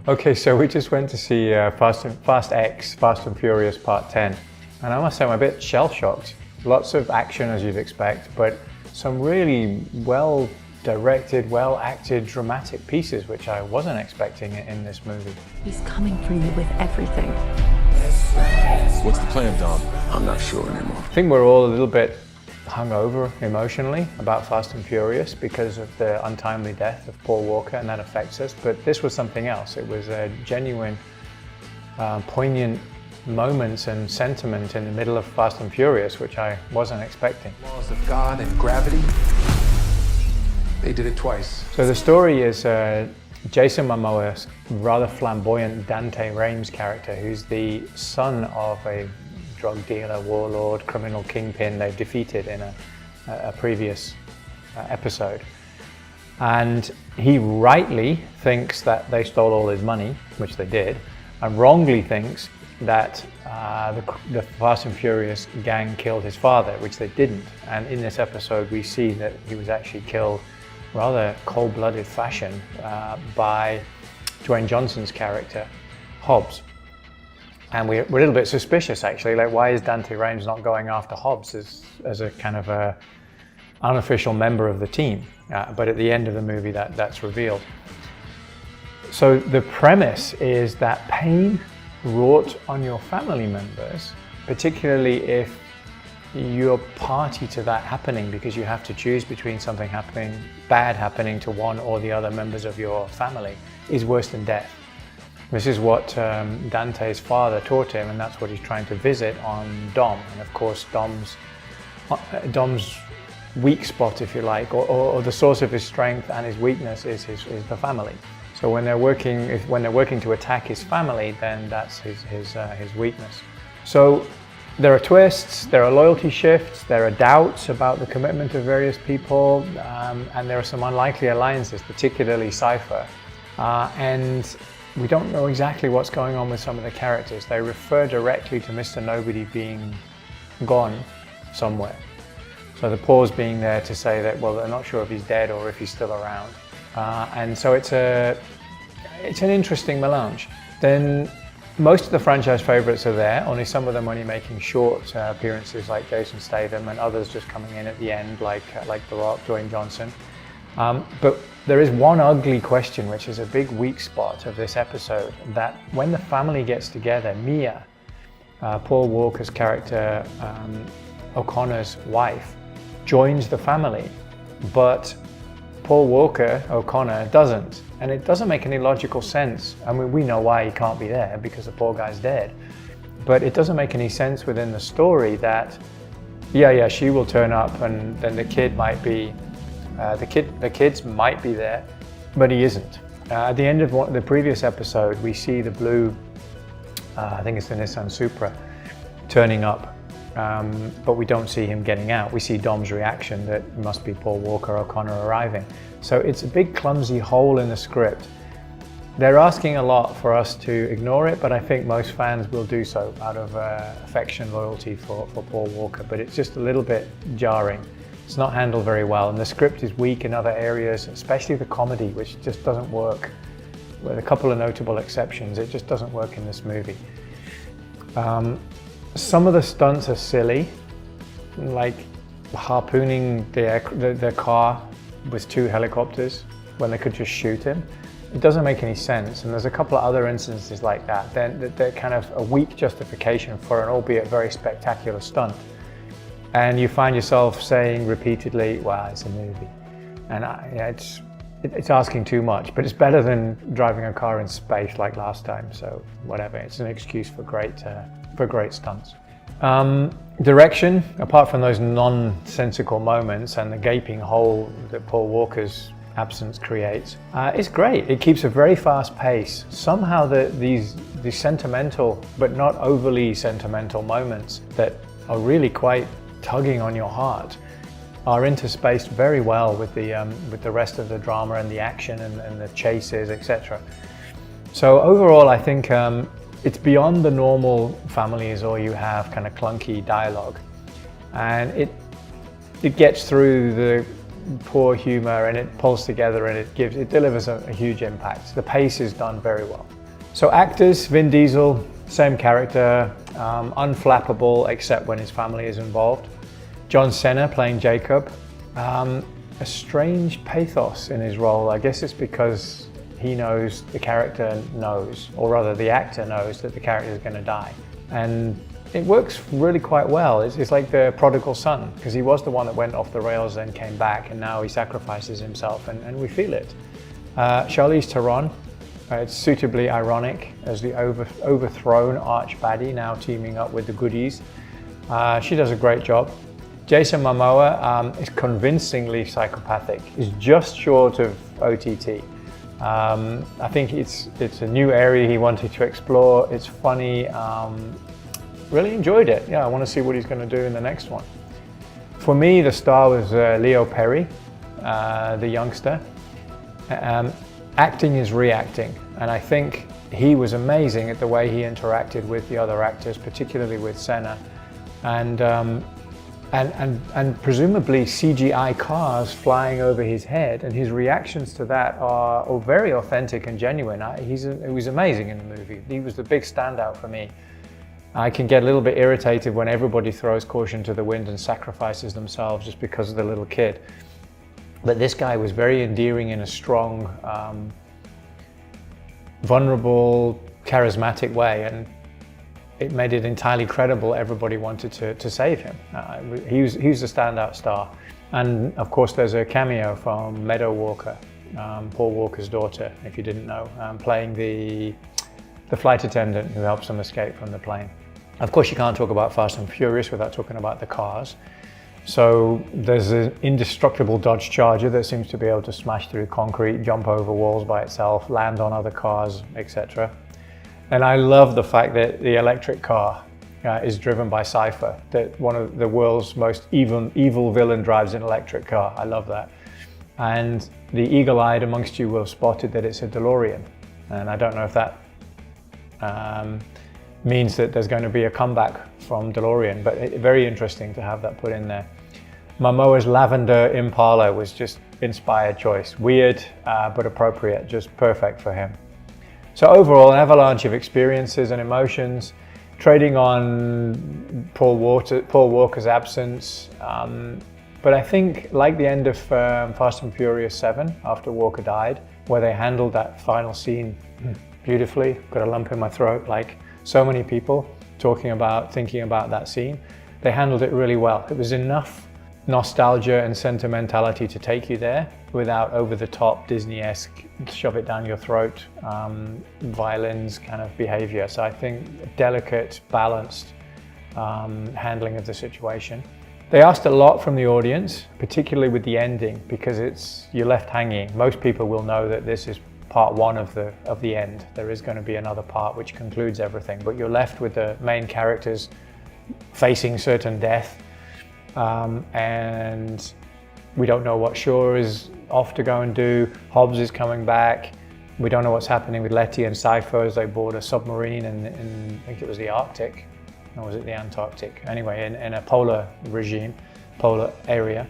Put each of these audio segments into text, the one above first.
Okay, so we just went to see Fast and Furious Part 10, and I must say I'm a bit shell-shocked. Lots of action as you'd expect, but some really well-directed, well-acted, dramatic pieces, which I wasn't expecting in this movie. He's coming for you with everything. What's the plan, Dom? I'm not sure anymore. I think we're all a little bit hungover emotionally about Fast and Furious because of the untimely death of Paul Walker, and that affects us. But this was something else. It was a genuine, poignant moments and sentiment in the middle of Fast and Furious, which I wasn't expecting. Laws of God and gravity. They did it twice. So the story is Jason Momoa's rather flamboyant Dante Rames character, who's the son of a drug dealer, warlord, criminal kingpin they've defeated in a previous episode. And he rightly thinks that they stole all his money, which they did, and wrongly thinks that the Fast and Furious gang killed his father, which they didn't. And in this episode we see that he was actually killed rather cold-blooded fashion by Dwayne Johnson's character, Hobbs. And we're a little bit suspicious, actually, like why is Dante Rames not going after Hobbs as a kind of a unofficial member of the team? But at the end of the movie that's revealed. So the premise is that pain wrought on your family members, particularly if you're party to that happening, because you have to choose between something bad happening to one or the other members of your family, is worse than death. This is what Dante's father taught him, and that's what he's trying to visit on Dom. And of course, Dom's weak spot, if you like, or the source of his strength and his weakness is the family. So when they're working to attack his family, then that's his weakness. So there are twists, there are loyalty shifts, there are doubts about the commitment of various people, and there are some unlikely alliances, particularly Cypher. And we don't know exactly what's going on with some of the characters. They refer directly to Mr. Nobody being gone somewhere. So the pause being there to say that, well, they're not sure if he's dead or if he's still around. And so it's an interesting melange. Then most of the franchise favorites are there, only some of them only making short appearances like Jason Statham, and others just coming in at the end like The Rock, Dwayne Johnson. But there is one ugly question, which is a big weak spot of this episode, that when the family gets together, Mia, Paul Walker's character, O'Connor's wife, joins the family, but Paul Walker, O'Connor, doesn't. And it doesn't make any logical sense. I mean, we know why he can't be there, because the poor guy's dead. But it doesn't make any sense within the story that, yeah, she will turn up and then the kid might be, the kids might be there, but he isn't. At the end of the previous episode, we see the blue, I think it's the Nissan Supra, turning up, but we don't see him getting out. We see Dom's reaction that it must be Paul Walker O'Connor arriving. So it's a big clumsy hole in the script. They're asking a lot for us to ignore it, but I think most fans will do so out of affection, loyalty for Paul Walker, but it's just a little bit jarring. It's not handled very well, and the script is weak in other areas, especially the comedy, which just doesn't work. With a couple of notable exceptions, it just doesn't work in this movie. Some of the stunts are silly, like harpooning the car with two helicopters when they could just shoot him. It doesn't make any sense, and there's a couple of other instances like that. They're kind of a weak justification for an albeit very spectacular stunt. And you find yourself saying repeatedly, well, it's a movie. And it's asking too much, but it's better than driving a car in space like last time, so whatever. It's an excuse for great stunts. Direction, apart from those nonsensical moments and the gaping hole that Paul Walker's absence creates, it's great. It keeps a very fast pace. Somehow these sentimental, but not overly sentimental moments that are really quite tugging on your heart are interspaced very well with the rest of the drama and the action and the chases, etc. So overall, I think it's beyond the normal family is all you have kind of clunky dialogue, and it gets through poor humor, and it pulls together and it delivers a huge impact. The pace is done very well. So actors, Vin Diesel, same character, unflappable except when his family is involved. John Cena playing Jacob, a strange pathos in his role. I guess it's because he knows, the character knows, or rather the actor knows that the character is going to die. And it works really quite well. It's like the prodigal son, because he was the one that went off the rails and came back, and now he sacrifices himself, and we feel it. Charlize Theron, it's suitably ironic as the overthrown arch baddie, now teaming up with the goodies. She does a great job. Jason Momoa is convincingly psychopathic. He's just short of OTT. I think it's a new area he wanted to explore. It's funny. Really enjoyed it. Yeah, I want to see what he's going to do in the next one. For me, the star was Leo Perry, the youngster. Acting is reacting, and I think he was amazing at the way he interacted with the other actors, particularly with Senna, and presumably CGI cars flying over his head, and his reactions to that are very authentic and genuine. He was amazing in the movie. He was the big standout for me. I can get a little bit irritated when everybody throws caution to the wind and sacrifices themselves just because of the little kid. But this guy was very endearing in a strong, vulnerable, charismatic way, and it made it entirely credible. Everybody wanted to save him. He was the standout star. And of course there's a cameo from Meadow Walker, Paul Walker's daughter, if you didn't know, playing the flight attendant who helps them escape from the plane. Of course, you can't talk about Fast and Furious without talking about the cars. So there's an indestructible Dodge Charger that seems to be able to smash through concrete, jump over walls by itself, land on other cars, etc. And I love the fact that the electric car is driven by Cypher, that one of the world's most evil villain drives an electric car. I love that. And the eagle-eyed amongst you will have spotted that it's a DeLorean. And I don't know if that means that there's going to be a comeback from DeLorean, but very interesting to have that put in there. Momoa's lavender Impala was just inspired choice. Weird, but appropriate, just perfect for him. So overall, an avalanche of experiences and emotions, trading on Paul Walker's absence. But I think, like the end of Fast and Furious 7, after Walker died, where they handled that final scene beautifully, got a lump in my throat, like so many people thinking about that scene. They handled it really well. It was enough nostalgia and sentimentality to take you there without over-the-top Disney-esque, shove it down your throat, violins kind of behavior. So I think a delicate, balanced handling of the situation. They asked a lot from the audience, particularly with the ending, because you're left hanging. Most people will know that this is part one of the end. There is going to be another part which concludes everything, but you're left with the main characters facing certain death, and we don't know what Shaw is off to go and do. Hobbs is coming back. We don't know what's happening with Letty and Cypher as they board a submarine in I think it was the Arctic, or was it the Antarctic? Anyway, in a polar area.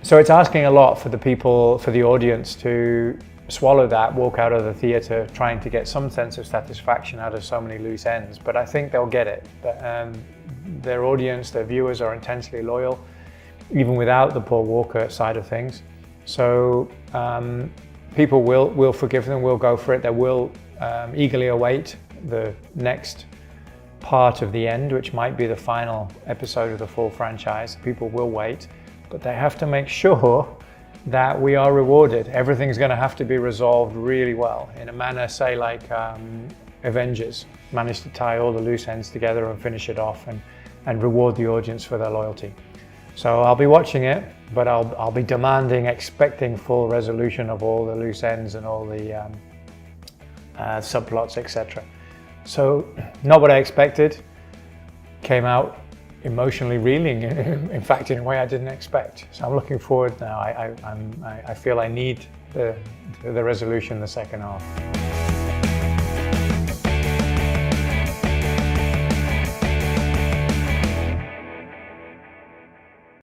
So it's asking a lot for the audience to swallow that, walk out of the theatre trying to get some sense of satisfaction out of so many loose ends, but I think they'll get it. Their audience, their viewers are intensely loyal, even without the Paul Walker side of things. So people will forgive them, will go for it. They will eagerly await the next part of the end, which might be the final episode of the full franchise. People will wait, but they have to make sure that we are rewarded. Everything's going to have to be resolved really well in a manner, say, like Avengers managed to tie all the loose ends together and finish it off and reward the audience for their loyalty. So I'll be watching it, but I'll be demanding, expecting full resolution of all the loose ends and all the subplots, etc. So not what I expected. Came out emotionally reeling, in fact, in a way I didn't expect. So I'm looking forward now. I feel I need the resolution in the second half.